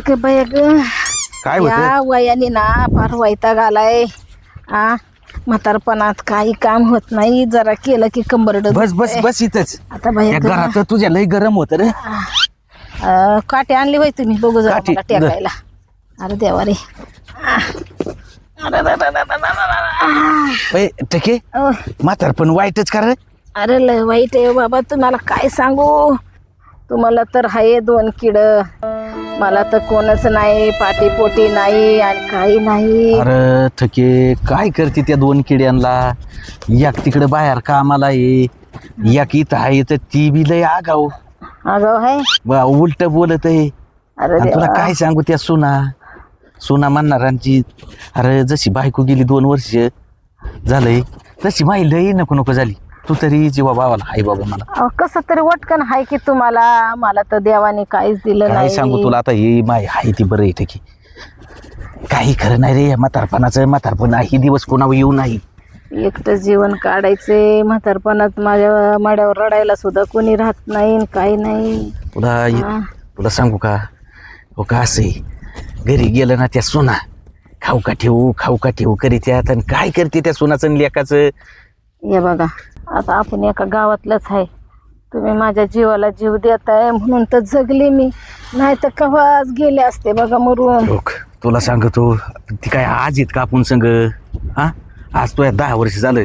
अग बाय ग काय होतं? या वयाने ना फार वैताग आलाय. म्हातारपणात काही काम होत नाही, जरा केलं की कंबरड बस बस बस इथंच. आता बाय त्या घरात तुझ्या लय गरम होत रे. काटे आणली होय तुम्ही? बघू जरा काठी, मला टेकायला. अरे देवा रे. टके म्हातारपण वाईटच कर. अरे लय वाईट आहे बाबा, तुम्हाला काय सांगू. तुम्हाला तर हाय 2 किड, मला तर कोणच नाही, पाठीपोटी नाही आणि काही नाही. अरे ठके काय करते त्या 2 किड्यांना? एक तिकडे बाहेर कामाला आहे, एक इथं आहे, तर ती बी लय आगाऊ अगं आहे. उलट बोलत आहे. अरे आणि तुला देवा. काय सांगू त्या सुना म्हणणारांची. अरे जशी बायको गेली 2 वर्ष झालंय, तशी माही लई नको नको झाली. तू तरी जीवा भावाला हाय बाबा मला. अहो, कसं तरी वटकन हाय की तुम्हाला. मला तर देवाने काहीच दिलं काय नाही. सांगू तुला आता, ही माय हाय ती बरं आहे की काही खरं नाही रे. म्हातारपण ही दिवस कोणावर येऊ नाही. एकटं जीवन काढायचे म्हातारपणात. माझ्या माड्यावर रडायला सुद्धा कोणी राहत नाही, काही नाही. तुला सांगू का? हो का असं आहे, घरी गेलं ना त्या सुना खाऊ का ठेवू करीत्यात. आणि काय करते त्या सुनाचं आणि लेकाचं? हे बघा, आता आपण एका गावातलंच आहे. तुम्ही माझ्या जीवाला जीव देताय म्हणून तर जगले मी, नाही तर केव्हाच गेले असते बघा मरून. लोक तुला सांगतो, ती काय आज येत का आपण संग? आज तो 10 वर्ष झालं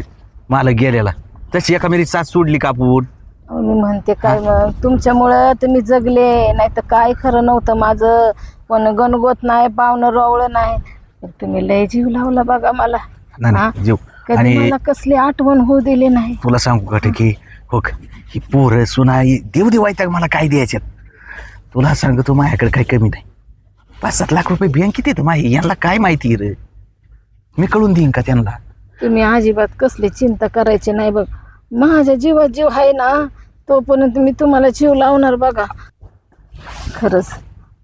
मला गेल्याला, तशी एका मेरी साथ सोडली का आपण? मी म्हणते काय मग, तुमच्यामुळं तुम्ही जगले, नाही तर काय खरं नव्हतं माझं. पण गणगोत नाही, पाहुणं रवळं नाही, पण तुम्ही लय जीव लावला बघा मला. नाही जीव. कधी आणि मला कसली आठवण होऊ दिली नाही. तुला सांगू का की हो ही पोरं सुना देव देवायचं मला काय द्यायच्यात. तुला सांगतो माझ्याकडे काही कमी नाही. 5-7 लाख रुपये बँकेत येतं माही. यांना काय माहिती रे, मी कळून देईन का त्यांना? तुम्ही अजिबात कसली चिंता करायची नाही बघ. माझ्या जीवात जीव आहे ना, तोपर्यंत मी तुम्हाला जीव लावणार बघा. खरंच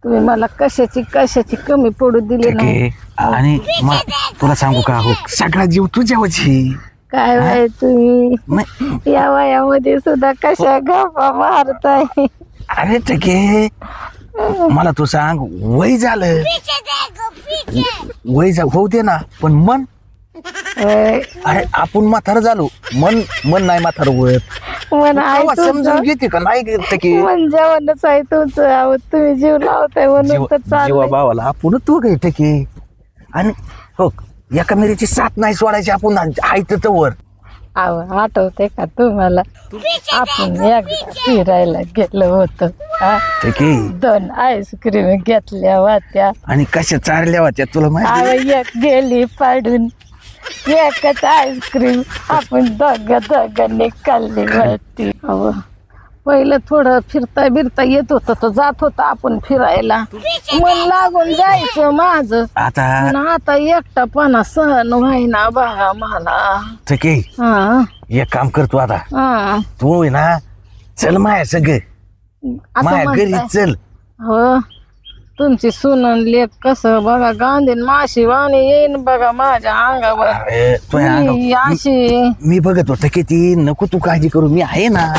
तुम्ही मला कशाची कमी पडू दिली नाही. आणि तुला सांगू का, हो सगळा जीव तुझ्यावरची. काय बाय तुम्ही या वयामध्ये सुद्धा कशा गप्पा मारताय. अरे ठके मला तू सांग, वय झालं, होऊ दे ना, पण मन. अरे आपण म्हातारं झालो, मन नाही म्हातारं होत. समजून घेते का नाही टके? जेवणच आहे तुमचं. अहो, तुम्ही जीव लावताय म्हणून तर जीवा चाललंय. भावाला आपण तू काय टके. आणि हो एका मेरीची साथ नाही सोडायची आपण, आहे वर. अहो, आठवते का तुम्हाला आपण एकदा फिरायला गेलो होतो? टके 2 आईस्क्रीम घेतल्या होत्या आणि कशा चारल्या होत्या तुला माहिती? अहो, एक गेली पाडून, एकच आईस्क्रीम आपण दोघांनी खाल्ली होती. अहो, पहिलं थोडं फिरता बिरता येत होतं, तर जात होता आपण फिरायला, मन लागून जायचं माझं. आता एकटापणा सहन व्हायना बघा मला. टके एक काम करतो आता, तू आहे ना चल माया सगळं, माया घरी चल. हो, तुमची सुनन लेक कसं बघा गांधीन माशी वाणी येईन बघा माझ्या अंगावर. अशी मी बघत होतं किती. नको तू काळजी करू, मी आहे ना.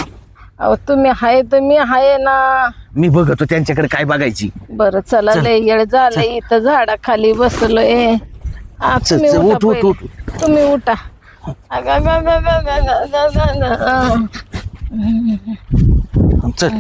अहो, तुम्ही आहे तर मी आहे ना. मी बघतो त्यांच्याकडे काय बघायची. बरं चला, लय येळ झालंय, इथं झाडाखाली बसलोय. तुम्ही उठा. चल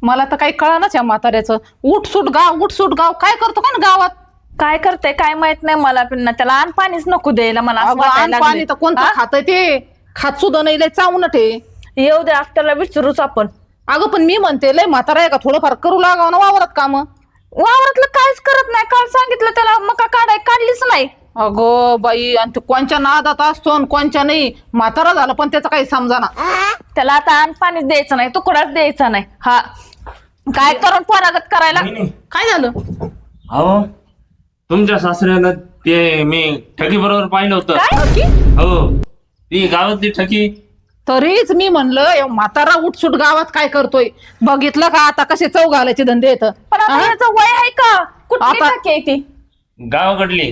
मला तर काही कळानच या म्हाताऱ्याचं. उठसूट गाव काय करतो का ना गावात? काय करते काय माहित नाही मला, पण त्याला अन्न पाणीच नको द्यायला मला असं वाटायला लागलंय. पाणी तर कोणतं खातंय ते? खात सुद्धा नाही, लय चावणट आहे. येऊ दे, त्याला विचारूच आपण. अगं पण मी म्हणते, लय म्हातारा आहे का, थोडंफार करू लागावं ना वावरात काम. वावरातलं काहीच करत नाही. काल सांगितलं त्याला मका काढलीच नाही. अगं बाई, आणि ते कोणच्या नादात असतो आणि कोणच्या नाही. म्हातारा झालं पण त्याचं काही समजाना. त्याला आता अन्न पाणीच द्यायचं नाही, तुकडाच द्यायचा नाही. हा काय करून पोरागत करायला. काय झालं? अहो तुमच्या सासऱ्यानं ते मी ठकी बरोबर पाहिलं होतं. ठकी? हो, ती गावातली ठकी. तरीच मी म्हणलं म्हातारा उठसूट गावात काय करतोय. बघितलं का आता कसे चव घालायचे धंदे येत. पण आता याचं वय आहे का? कुठली आता- टाकी आहे ती? गावाकडली.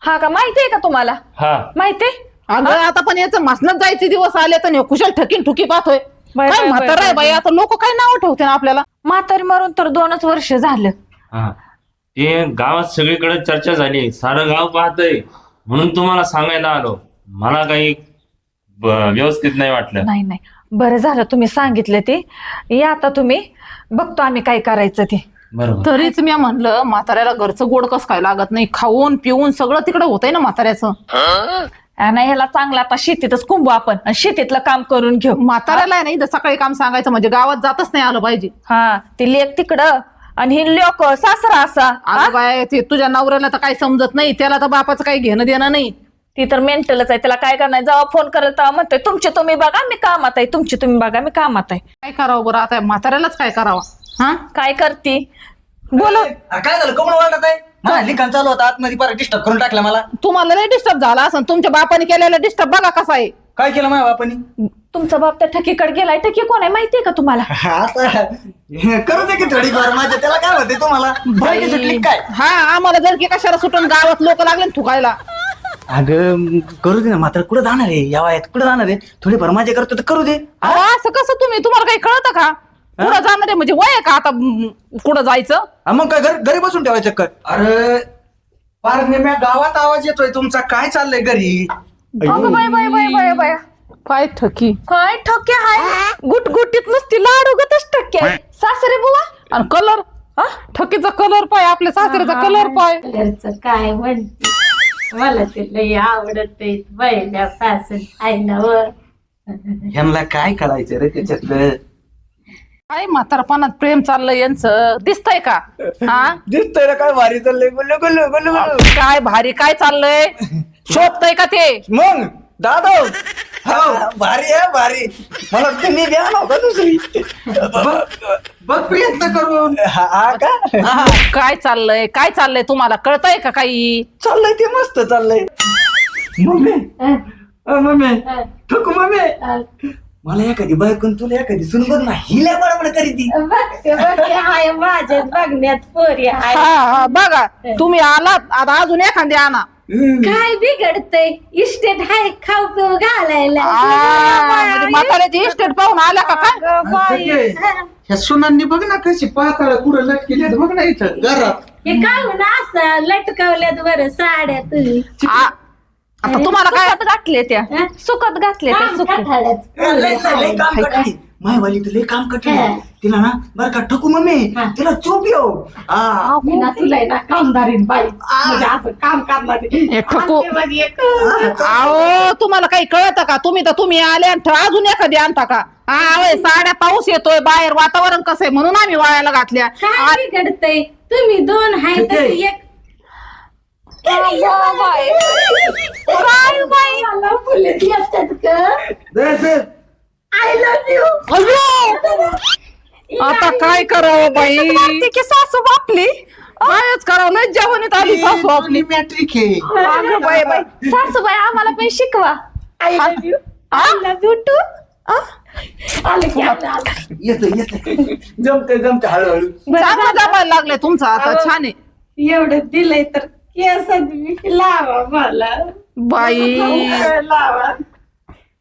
हा का माहितीये का तुम्हाला? हा माहितीये? अगं आता पण याचं मसनच जायचे दिवस आले तर ह्यो कुशल ठकीन ठुकी पाहतोय. बाय, काय बाय, म्हातारा बाय, आहे बाई, आता लोक काय नाव ठेवते ना आपल्याला. म्हातारी मरून तर 2च वर्ष झालं. हा ते गावात सगळीकडे चर्चा झाली, सारं गाव पाहतय, म्हणून तुम्हाला सांगायला आलो. मला काही व्यवस्थित नाही वाटलं. नाही नाही, बरं झालं तुम्ही सांगितलं ते. या आता तुम्ही, बघतो आम्ही काय करायचं ते. बरोबर. तरीच मी म्हणलं म्हाताऱ्याला घरचं गोड कस काय लागत नाही, खाऊन पिऊन सगळं तिकडे होतंय ना म्हाताऱ्याचं. नाही ह्याला चांगलं आता शेतीतच कुंभू आपण आणि शेतीतलं काम करून घेऊ. म्हाताऱ्याला आहे नाही तर सकाळी काम सांगायचं म्हणजे गावात जातच नाही आलं पाहिजे. हा ते लेक तिकडं आणि ही लोक सासरा असा. अगं बाय, ते तुझ्या नवऱ्याला तर काही समजत नाही, त्याला तर बापाचं काही घेणं देणं नाही. ती तर मेंटलच आहे, त्याला काय करणार. जेव्हा फोन करेल तेव्हा म्हणतोय तुमचे तुम्ही बघा मी कामात आहे, तुमचे तुम्ही बघा मी कामात आहे. काय करावं बरं आता म्हाताऱ्यालाच काय करावं. हा काय करती बोलो. काय झालं कमळ वाटत आहे? मला लिखाण चालू होता आतमध्ये परत डिस्टर्ब करून टाकलं मला. तुम्हाला लय डिस्टर्ब झाला असं, तुमच्या बापाने केलेला डिस्टर्ब बघा कसा आहे. काय केलं माझ्या बापानी? तुमचा बाप त्या ठकीकडे गेलाय. ठकी कोण आहे माहितीये का तुम्हाला? आता करू दे की थोडीफार माझ्या, त्याला काय होते तुम्हाला बायकी सुटली काय? हा आम्हाला जर की कशाला सुटून गावात लोक लागले ना थुकायला. अगं करू दे ना, मात्र कुठं जाणार आहे या वयात, कुठं जाणार आहे? थोडीफार माझ्या करतो तर करू दे. अहो, असं कसं तुम्हाला काही कळतं का? कुठं जाणार आहे म्हणजे वय आहे का आता कुठं जायचं? मग काय घरी बसून ठेवायचं काय? अरे पार नेम्या गावात आवाज येतोय तुमचा, काय चाललंय घरी? अगं bye bye bye bye bye, काय ठकी काय ठक्के हाय. गुटगुटीत नुसती लाडूगतच ठक्के आहे. सासरे बुवा आणि कलर, ठकीचा कलर पाय, आपल्या सासऱ्याचा कलर पाय. कलरचं काय म्हणते, मला ते लय आवडत पहिल्यापासून आहे ना वर. ह्यांना काय करायचं रे त्याच्यातलं? काय म्हातारपणात प्रेम चाललंय यांचं, दिसतंय का? हा दिसतोय ना काय भारी चाललंय, बोललो बोललो बोललो बोललो. काय भारी काय चाललंय, शोभतय का ते? मग दादा हा भारी आहे भारी. मला तुम्ही द्या नव्हता दुसरी. बघ प्रयत्न करून. हा का? हा, काय चाललंय काय चाललंय तुम्हाला कळतंय का काही? चाललंय ते मस्त चाललंय. मम्मी मम्मी ठकू मम्मी, मला एखादी बायकून तुला एखादी सुन बघ ना, हिल्या बरोबर करी ती. बघते बघते हाय माझ्याच बघण्यात पोरी हाय. हा बघा तुम्ही आलात आता, अजून एखादी आणा. काय बिघडतंय, इस्टेट हाय खाऊ पिऊ घालायला. म्हणजे म्हाताऱ्याची इस्टेट पाहून आल्या का काय? ह्या सुनांनी बघ ना कशी पाताळ कुठं लटकेली बघ ना इथं घरात. हे काय होऊन असं लटकवल्यात बरं साड्या तुम्ही. आता तुम्हाला काय सुकत घातले त्या, हा? सुकत घातले त्या, सुकत. लय काम कठीण मायवाली तर लय काम कठीण. तिला ना बरं का ठकू मम्मी, तिला चोप येऊ. मी ना तुला आहे ना कामदारीन बाई, म्हणजे असं काम करणारी. हे ठकू. आणि ते बघ एक, अहो तुम्हाला काही कळतं का? तुम्ही आले आणि अजून एखादी आणता का? हा साड्या, पाऊस येतोय बाहेर, वातावरण कसं आहे म्हणून आम्ही वाळायला घातल्या. काय बिघडतंय, तुम्ही दोन हाय तर एक. काय बाई, मला फुले येतात का? I love you. अयो! आता काय करावं बाई? मारते की सासू बापली. कायच करावं, लय जेवणीत आली सासू आपली. मॅट्रिक आहे. अगं बाई बाई, सासूबाई आम्हाला पण शिकवा. I love you. I love you too. आले की आता. येतं जमते हळूहळू. चांगलं जमायला लागले तुमचं आता, छान आहे एवढं दिलंय तर केस लावा मला बाई. लावा.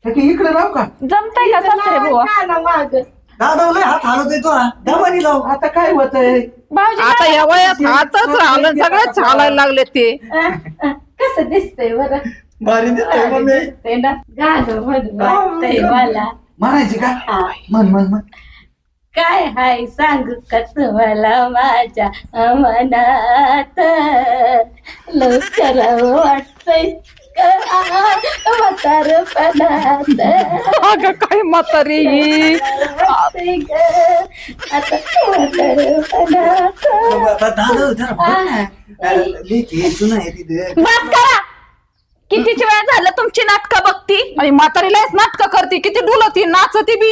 इकडे राहू का? जमताय का सासरे बुवा? माग दादा लय हात हलवतोय तो. दाबानी लाव. आता काय होतंय? भाऊजी आता या वयात हातच राहिलं, सगळेच चालायला लागले ते. कसं दिसतंय बरं? भारी दिसतोय मम्मी. दिसतंय ना, गाणं म्हणून वाटतंय मला. म्हणायची का? म्हण काय हाय सांगू का तुम्हाला माझ्या मनात, लवकर वाटतंय म्हातारपणात. अगं काय म्हातारी ही. वाटतंय ग आता म्हातारपणात. दादा जरा बघ ना. लेकी सुना आहे तिथे. बस करा. कितीची वेळ झालं तुमची नाटकं बघती. आणि म्हातारीलाच नाटक करते, किती डुलती नाचती बी.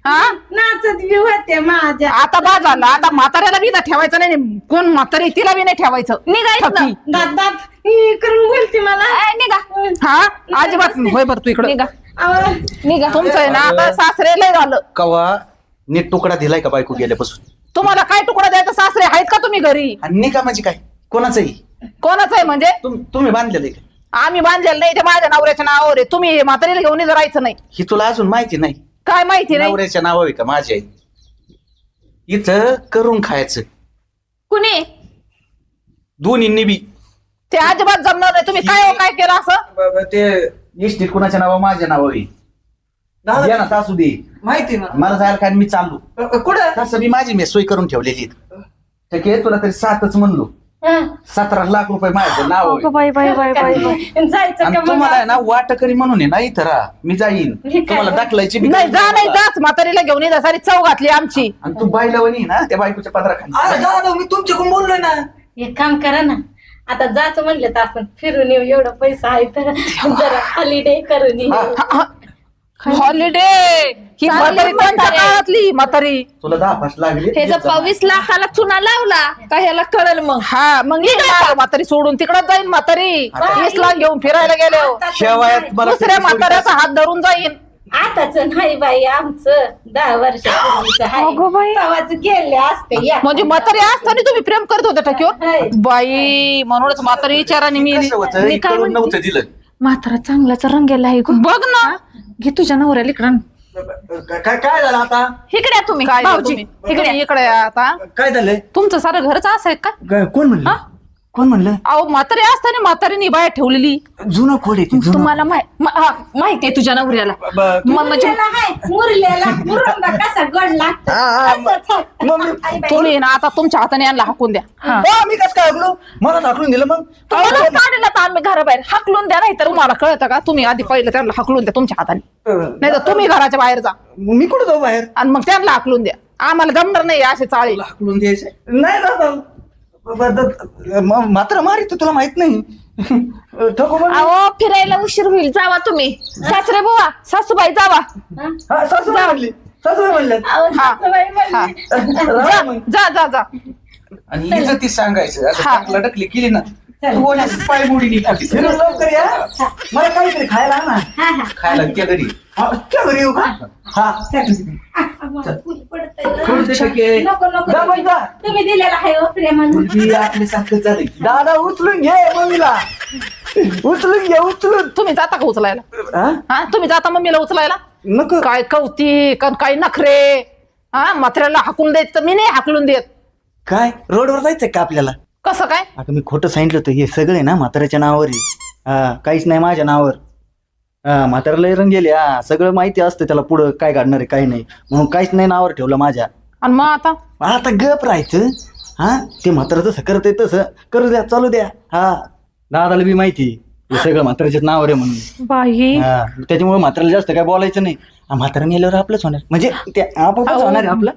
हा नाचत बी होते माझ्या. आता बा झालं, आता म्हाताऱ्याला बी ना ठेवायचं नाही. कोण म्हातारी तिला बी नाही ठेवायचं. निघायचं ठकी. दात दात ही करून बोलते मला. निघा हा अजिबात नाही. होय बरं तू इकडं निघा अहो, निघा. तुमचं आहे ना आता सासरे लय झालं. कवा नीट तुकडा दिलाय का बायको गेल्यापासून? तुम्हाला काय तुकडा द्यायचा? सासरे आहेत का तुम्ही घरी? आणि नाही का म्हणजे काय कोणाचंही? कोणाचं आहे म्हणजे तुम्ही बांधलेलं आहे का? आम्ही बांधलेलं नाही ते माझ्या नवऱ्याच्या नावावर आहे. तुम्ही म्हातारीला घेऊन जायचं नाही. ही तुला अजून माहिती नाही? काय माहिती नाही. नवऱ्याच्या नाव आहे का माझ्या आहे? इथं करून खायचं कुणी दोन्ही बी. ते अजिबात जमणार नाही. तुम्ही काय काय केलं असं? ते इष्टीत कुणाच्या नाव माझ्या नावावर आहे. दादा या ना तासू दे, माहिती ना मला जायला काय मी चाललो. कुठं तसं बी माझी मी सोय करून ठेवलेली आहे. ठीक आहे, तुला तरी 7च म्हणलो. 17 लाख रुपये माझं नाव आहे. बाई बाई बाई बाई बाई. जायचं आणि का मग? तुम्हाला आहे ना वाटकरी म्हणून आहे ना इथं राहा, मी जाईन. तुम्हाला दाखलायची बी नाही गरज जा नाही मला. जाच म्हातारीला घेऊन जा. सारी चव घातली आमची. आणि तू बाईलावणी ना त्या बायकोच्या अरे पदराखाली. दादा मी तुमच्याकडून बोललोय ना. एक काम करा ना, आता जायचं म्हणलं तर आपण फिरून येऊ. एवढा पैसा आहे तर जरा हॉलिडे करून येऊ. हॉलिडे ही म्हातारी कोणत्या काळातली म्हातारी? तुला 10 लागले. हे जर 22 लाखाला चुना लावला का ह्याला कळल मग. हा मग ये ना, म्हातारी सोडून तिकडं जाईन म्हातारी. 20 लाख घेऊन फिरायला गेले. शेवायात मला दुसऱ्या म्हाताऱ्याचा हात धरून जाईन. आताच नाही बाई, आमचं 10 वर्षापूर्वीच अगं बाई. आहे. तवाच गेले असते या. म्हणजे म्हातारी असताना तुम्ही प्रेम करत होता टक्कीवर? हाय. बाई म्हणूनच म्हातारी विचाराने मी कसं होतं, मी काय इकडून म्हणते? नव्हतं दिलं. म्हातारा चांगलाच रंगेला आहे गं. बघ ना. घे तुझ्या नवऱ्याला इकडं. काय झालं आता? इकडे या तुम्ही काय भाऊजी. इकडे इकडे या आता. काय झालंय? तुमचं सारं घरच असं आहे का? कोण म्हणलं? कोण म्हणलं? अहो म्हातारी असताना म्हातारीने बाहेर ठेवलेली. जुनं खोड आहे ते, जुनं. तुम्हाला माहिती आहे तुझ्या नवऱ्याला. मग म्हणजे मुरलेला आहे, मुरलेला मुरुंबा कसा गोड लागतो. असंच आहे. मग मी- आई बाई. तुम्ही ना आता तुमच्या हाताने यांना हाकून द्या. मी कसं काय ऐकलो? मला दाखवून दिलं मग. तुम्हाला काढलं तर आम्ही घराबाहेर हाकलून द्या नाही तर तुम्हाला कळतं का? तुम्ही आधी पहिलं त्यांना हाकलून द्या तुमच्या हाताने, नाही तर तुम्ही घराच्या बाहेर जा मी कुठं जाऊ बाहेर? आणि मग त्यांना हाकलून द्या. आम्हाला जमणार नाही असे चाळे. हाकलून द्यायचं. नाही दादा मात्र मारी तर तुला माहित नाही. ठोको मग. अहो फिरायला उशीर होईल. जावा तुम्ही. सासरे बुवा सासूबाई जावा. हा, सासूबाई म्हणली. सासूबाई म्हणल्यात. अहो, हा. सासूबाई म्हणली. राहा मग. जा जा जा. आणि हिचं ती सांगायचं असं हा. टाकला टकली केली ना तू ओलीच पाय बुडी खाली. फिरून लवकर या. मला काहीतरी खायला आणा. खायला त्या घरी. त्या घरी येऊ का? हा. आम्हाला फुल पडतंय. थोडं ते शक्य. नको नको जा मग जा. तुम्ही दिलेला आहे हो प्रेमानं. मुलगी आपल्यासारखं झालं. दादा उचलून घे मम्मीला. उचलून घे उचलून. तुम्ही जाता का उचलायला? हा? हा तुम्ही जाता मम्मीला उचलायला? नको. काय कौतिक आणि काय नखरे. हा म्हाताऱ्याला हाकलून देत तर मी नाही हाकलून देत. काय रोडवर जायचंय का आपल्याला? कसं काय? आता मी खोटं सांगितलं होतं. हे सगळे ना म्हाताऱ्याच्या नावावर आहे. हा काहीच नाही माझ्या नावावर. हा म्हाताऱ्याला रंग गेले. हा सगळं माहिती असतं त्याला पुढं काय काढणार आहे काय नाही, म्हणून काहीच नाही नावावर ठेवलं माझ्या. आणि मग आता आता गप राहायचं. हा ते म्हातारं जसं करतंय तसं करू द्या, चालू द्या. हा दादाला बी माहिती हे सगळं म्हाताऱ्याच्याच नावावर आहे म्हणून. बाई हा त्याच्यामुळे म्हाताऱ्याला जास्त काय बोलायचं नाही. म्हातारा मेल्यावर आपलंच होणार, म्हणजे ते आपोआपच होणार आहे आपलं.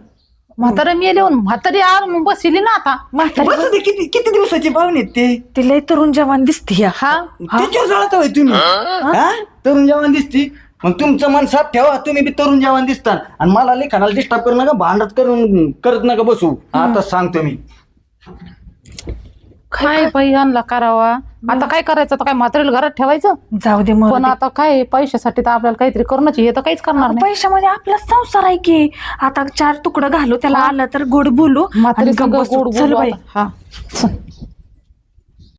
म्हातारा मेले म्हातारी बसली ना आता. म्हातारी बस ते किती दिवसाची पाहुणे आहेत ते. ती लय तरुण जवान दिसते या. हा त्याच्यावर जळत होय तुम्ही. हा तरुण जवान दिसती. मग तुमचं मन साफ ठेवा. तुम्ही बी तरुण जवान दिसता आणि मला लिखाणाला डिस्टर्ब करू नका. भांडत करत नका बसू. आता सांगतो मी. काय बाई आणला करावा. आता काय करायचं? आता काय म्हातारीला घरात ठेवायचं? जाऊ दे मग. पण आता काय पैशासाठी तर आपल्याला काहीतरी करणंच. हे तर काहीच करणार नाही. पैशामध्ये आपला संसार आहे की. आता 4 तुकडं घालू त्याला आलं तर गोड बोलू म्हातारी आणि गप्प सगळं बसू. गोड चल बोलू बाई. आता. हा